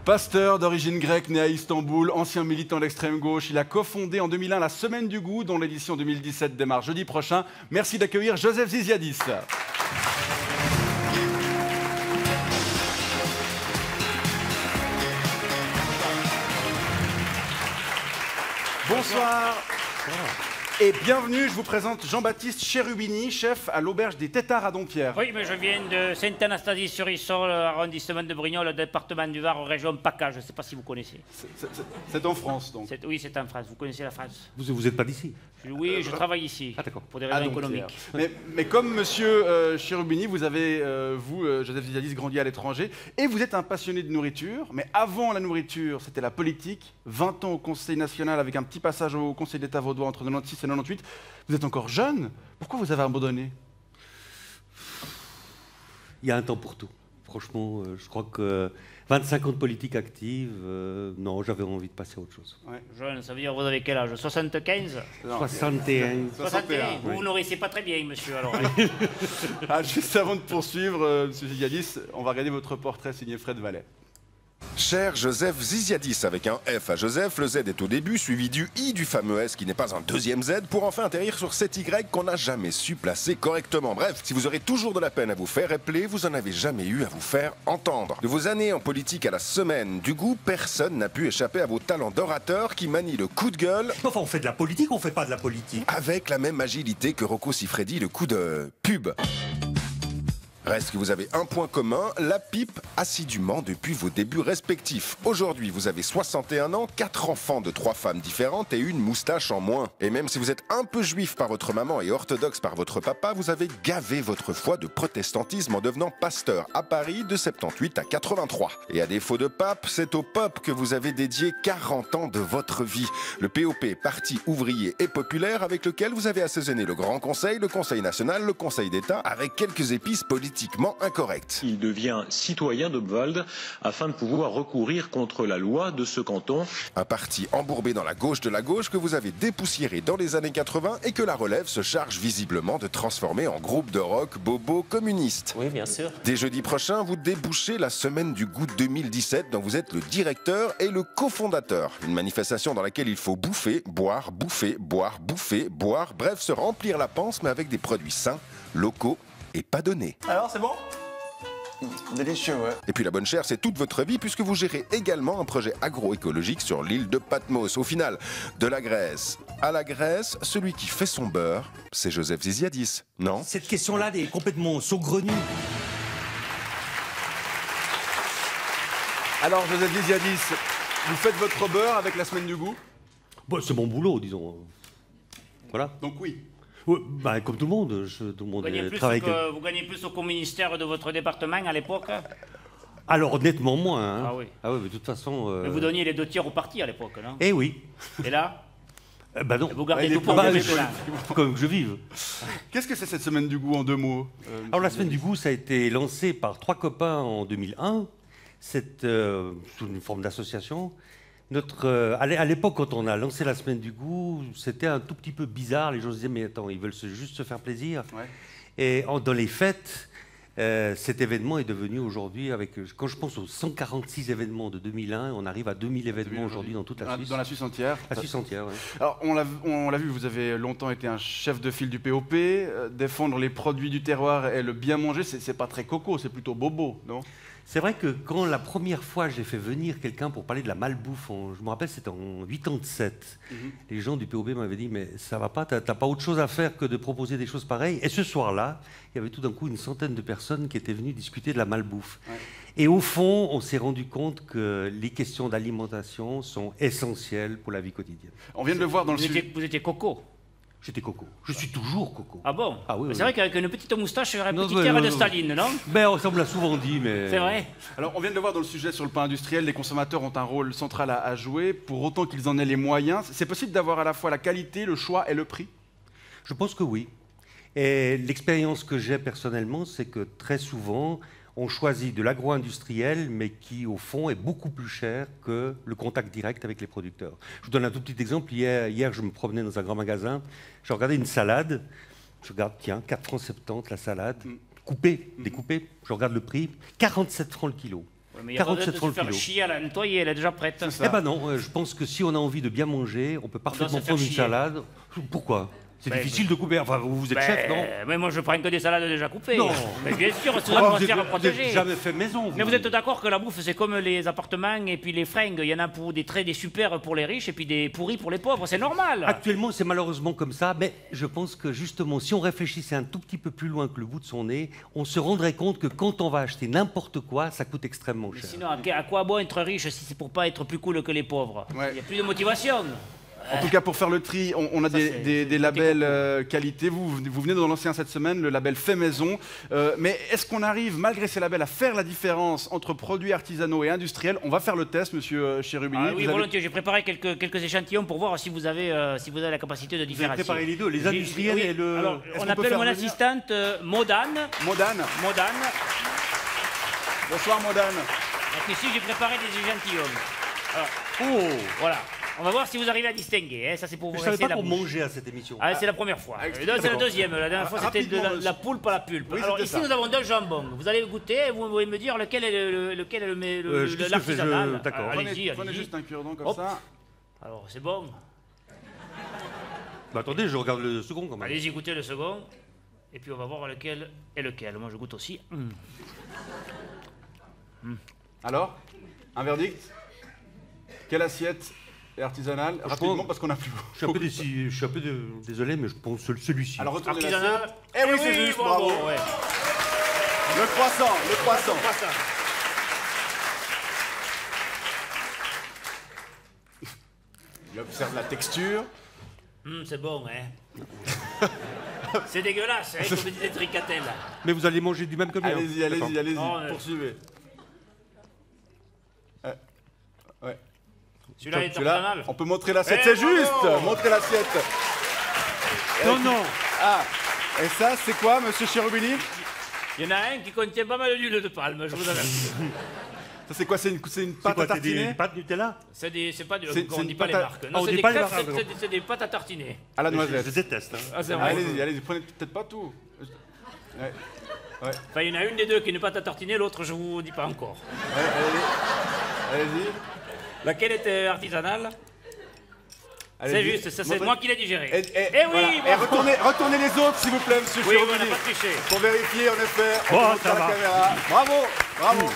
Pasteur d'origine grecque, né à Istanbul, ancien militant d'extrême gauche, il a cofondé en 2001 la Semaine du Goût, dont l'édition 2017 démarre jeudi prochain. Merci d'accueillir Joseph Ziziadis. Bonsoir. Et bienvenue, je vous présente Jean-Baptiste Cherubini, chef à l'auberge des Tétards à Dompierre. Oui, mais je viens de Sainte-Anastasie-sur-Isole, arrondissement de Brignoles, département du Var, région PACA. Je ne sais pas si vous connaissez. C'est en France, donc. Oui, c'est en France. Vous connaissez la France? Vous n'êtes pas d'ici? Oui, je travaille ici. Ah, d'accord. Pour des raisons économiques. Mais comme monsieur Cherubini, vous avez, Joseph Ziziadis, grandi à l'étranger, et vous êtes un passionné de nourriture. Mais avant la nourriture, c'était la politique. 20 ans au Conseil national, avec un petit passage au Conseil d'État vaudois entre 96 et 98. Vous êtes encore jeune. Pourquoi vous avez abandonné? Il y a un temps pour tout. Franchement, je crois que 25 ans de politique active, non, j'avais envie de passer à autre chose. Ouais. Jeune, ça veut dire vous avez quel âge? 75? Non. 61. 61. Vous oui. vous nourrissez pas très bien, monsieur, alors. Juste avant de poursuivre, monsieur Ziziadis, on va regarder votre portrait signé Fred Vallet. Cher Joseph Ziziadis, avec un F à Joseph, le Z est au début, suivi du I du fameux S qui n'est pas un deuxième Z, pour enfin atterrir sur cet Y qu'on n'a jamais su placer correctement. Bref, si vous aurez toujours de la peine à vous faire épeler, vous en avez jamais eu à vous faire entendre. De vos années en politique à la Semaine du Goût, personne n'a pu échapper à vos talents d'orateur qui manient le coup de gueule. Enfin, on fait de la politique, on fait pas de la politique. Avec la même agilité que Rocco Siffredi, le coup de pub. Reste que vous avez un point commun, la pipe assidûment depuis vos débuts respectifs. Aujourd'hui, vous avez 61 ans, 4 enfants de 3 femmes différentes et une moustache en moins. Et même si vous êtes un peu juif par votre maman et orthodoxe par votre papa, vous avez gavé votre foi de protestantisme en devenant pasteur à Paris de 78 à 83. Et à défaut de pape, c'est au peuple que vous avez dédié 40 ans de votre vie. Le POP, Parti ouvrier et populaire, avec lequel vous avez assaisonné le Grand Conseil, le Conseil national, le Conseil d'État, avec quelques épices politiquement incorrectes. Il devient citoyen d'Obwald afin de pouvoir recourir contre la loi de ce canton. Un parti embourbé dans la gauche de la gauche que vous avez dépoussiéré dans les années 80 et que la relève se charge visiblement de transformer en groupe de rock bobo communiste. Oui, bien sûr. Dès jeudi prochain, vous débouchez la Semaine du Goût 2017 dont vous êtes le directeur et le cofondateur. Une manifestation dans laquelle il faut bouffer, boire, bouffer, boire, bouffer, boire, bref, se remplir la panse mais avec des produits sains, locaux et pas donnés. Alors, c'est bon? Délicieux, ouais. Et puis la bonne chère, c'est toute votre vie puisque vous gérez également un projet agroécologique sur l'île de Patmos. Au final, de la Grèce à la Grèce, celui qui fait son beurre, c'est Joseph Ziziadis, non? Cette question-là est complètement saugrenue. Alors, Joseph Ziziadis, vous faites votre beurre avec la Semaine du Goût? Bon, c'est mon boulot, disons. Voilà. Donc oui. Ouais, bah, comme tout le monde, tout le monde travaille. Vous gagnez plus au ministère de votre département à l'époque? Alors, honnêtement, moins. Hein. Ah oui. Ah oui, mais de toute façon. Mais vous donniez les 2 tiers au parti à l'époque, non? Eh oui. Et là? Bah non. Vous gardez il est tout pour pas- vous Il faut quand même que je vive. Qu'est-ce que c'est cette Semaine du Goût en 2 mots? Alors, la Semaine du Goût, ça a été lancé par 3 copains en 2001. C'est sous une forme d'association. À l'époque, quand on a lancé la Semaine du Goût, c'était un tout petit peu bizarre. Les gens se disaient, mais attends, ils veulent juste se faire plaisir. Ouais. Et dans les fêtes, cet événement est devenu aujourd'hui, quand je pense aux 146 événements de 2001, on arrive à 2000 événements aujourd'hui dans toute la Suisse. Dans la Suisse entière. La Suisse entière, oui. Alors, on l'a vu, vous avez longtemps été un chef de file du POP. Défendre les produits du terroir et le bien manger, c'est pas très coco, c'est plutôt bobo, non? C'est vrai que quand la première fois j'ai fait venir quelqu'un pour parler de la malbouffe, je me rappelle c'était en 87, les gens du POB m'avaient dit mais ça va pas, t'as pas autre chose à faire que de proposer des choses pareilles. Et ce soir-là, il y avait tout d'un coup une centaine de personnes qui étaient venues discuter de la malbouffe. Ouais. Et au fond, on s'est rendu compte que les questions d'alimentation sont essentielles pour la vie quotidienne. On vient de le voir dans le sujet. Vous étiez coco? J'étais coco. Je suis toujours coco. Ah bon? Ah oui, c'est vrai qu'avec une petite moustache, il y aurait un Non, petit mais air non, de non. Staline, non? Ben, on me l'a souvent dit, mais... C'est vrai? Alors, on vient de le voir dans le sujet sur le pain industriel, les consommateurs ont un rôle central à jouer, pour autant qu'ils en aient les moyens. C'est possible d'avoir à la fois la qualité, le choix et le prix? Je pense que oui. Et l'expérience que j'ai personnellement, c'est que très souvent, on choisit de l'agro-industriel, mais qui, au fond, est beaucoup plus cher que le contact direct avec les producteurs. Je vous donne un tout petit exemple. Hier, je me promenais dans un grand magasin, je regardais une salade, je regarde, tiens, 4,70 francs la salade, coupée, découpée, je regarde le prix, 47 francs le kilo. Ouais, mais il y a pas besoin 47 de francs se le faire kilo. chier à la nettoyer, elle est déjà prête. Eh ben non, je pense que si on a envie de bien manger, on peut parfaitement se faire prendre une chier. salade. Pourquoi? C'est Ben, difficile de couper. Enfin, vous êtes chef, non? Mais moi, je prends que des salades déjà coupées. Non. Mais bien sûr, c'est Ah, une vous frontière avez protégée. jamais fait maison. Mais vous êtes d'accord que la bouffe, c'est comme les appartements et puis les fringues. Il y en a pour des super pour les riches et puis des pourris pour les pauvres. C'est normal. Actuellement, c'est malheureusement comme ça, mais je pense que justement, si on réfléchissait un tout petit peu plus loin que le bout de son nez, on se rendrait compte que quand on va acheter n'importe quoi, ça coûte extrêmement cher. Sinon, à quoi bon être riche si c'est pour pas être plus cool que les pauvres? Ouais. Il n'y a plus de motivation. En tout cas, pour faire le tri, on a Ça, c'est des labels qualité. Vous venez d'en lancer un cette semaine, le label fait maison. Mais est-ce qu'on arrive, malgré ces labels, à faire la différence entre produits artisanaux et industriels? On va faire le test, monsieur Cherubini. Ah oui, volontiers. J'ai préparé quelques échantillons pour voir si vous avez la capacité de Vous avez différencier. préparé les deux, les industriels Oui. et le... Alors, Est-ce on qu'on peut appelle faire mon venir- assistante Modane. Modane. Bonsoir, Modane. Donc ici, j'ai préparé des échantillons. Alors, Oh, voilà. On va voir si vous arrivez à distinguer. Hein. Ça, c'est pour vous je savais rincer pas la qu'on bouche. mangeait à cette émission. Ah, c'est la première fois. Expliquez-moi. C'est la deuxième. La dernière fois, c'était de Rapidement, la poulpe à la pulpe. Oui, Alors, c'était ici, ça. nous avons deux jambons. Vous allez goûter et vous allez me dire lequel est qu'est-ce que je fais, l'artisanal. d'accord. Allez-y, Prenez allez-y. juste un cure-dent comme Hop. ça. Alors, c'est bon. Bah, attendez, je regarde le second quand même. Allez-y, goûtez le second. Et puis, on va voir lequel est lequel. Moi, je goûte aussi. Alors, un verdict? Quelle assiette est artisanale? Rapidement, parce qu'on a plus. Je suis un peu désolé, mais je pense celui-ci. Alors, retournez Artisanal. l'assiette. Eh oui, c'est juste, bravo. Ouais. Le croissant, le croissant. Il observe la texture. C'est bon, hein. C'est dégueulasse, hein, comme disait Tricatel. Mais vous allez manger du même que le mien. Allez-y, allez-y, D'accord. allez-y, Non, poursuivez. Ouais. Celui-là est Celui-là, artisanal. on peut montrer l'assiette, Eh, c'est bravo. juste. Montrez l'assiette. Non, non. Ah, et ça, c'est quoi, monsieur Cherubini? Il y en a un qui contient pas mal d'huile de palme, je vous avertis. Ça, c'est quoi? C'est une pâte C'est à quoi, c'est tartiner? des pâtes Nutella? C'est pas C'est on une dit pas les pâte à- marques. Ah, Non, on c'est dit des pas les crêpes, marques, c'est des pâtes à tartiner. À la Je noisette. déteste. Hein. Ah, c'est vrai. Allez-y, allez-y, prenez peut-être pas tout. Ouais. Enfin, il y en a une des deux qui est une pâte à tartiner, l'autre, je vous dis pas encore. Ouais, allez-y. Allez-y. Laquelle était artisanale? C'est Allez-y. juste, ça, c'est Montrez- moi qui l'ai digéré. Et, Eh oui, voilà. bravo. Retournez les autres, s'il vous plaît, monsieur Oui, on Cherubini. n'a pas triché. Pour vérifier, en effet, on Oh, peut montrer ça à la va. caméra. Bravo, bravo.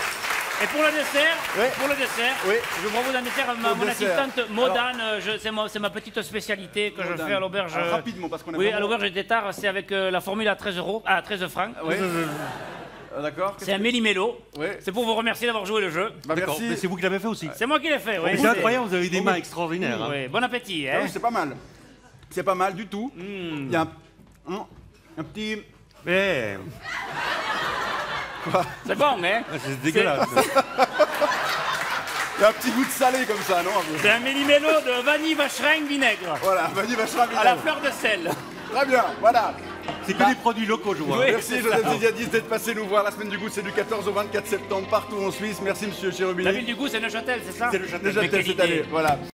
Et pour le dessert, Oui. Oui. je vous propose un dessert. Pour Mon le dessert. assistante Modane, c'est ma petite spécialité que je Modane. fais à l'auberge. Alors, rapidement, parce qu'on a Oui, vraiment- à l'auberge des Tétards, c'est avec la formule à 13 euros, à 13 francs. Oui. D'accord. C'est un méli-mélo. Oui. C'est pour vous remercier d'avoir joué le jeu. Bah, D'accord, merci. mais c'est vous qui l'avez fait aussi. C'est moi qui l'ai fait, oui. C'est incroyable, vous avez des Oh, mains oui. extraordinaires. Hein. Oui, bon appétit, Ah hein. oui, c'est pas mal. C'est pas mal du tout. Hmm. Il y a un petit... Eh, C'est bon, hein. c'est dégueulasse. Il y a un petit goût de salé comme ça, non? C'est un méli-mélo de vanille, vacherin, vinaigre. Voilà, vas-y, vache rapide. À la fleur de sel. Très bien, voilà. C'est que des produits locaux, je vois. Oui. Merci c'est Joseph ça. Zediadis d'être passé nous voir. La semaine du goût, c'est du 14 au 24 septembre partout en Suisse. Merci monsieur Cherubini. La ville du goût, c'est Neuchâtel, c'est ça? C'est le château. Déjà Mais tel quelle cette année, idée. voilà.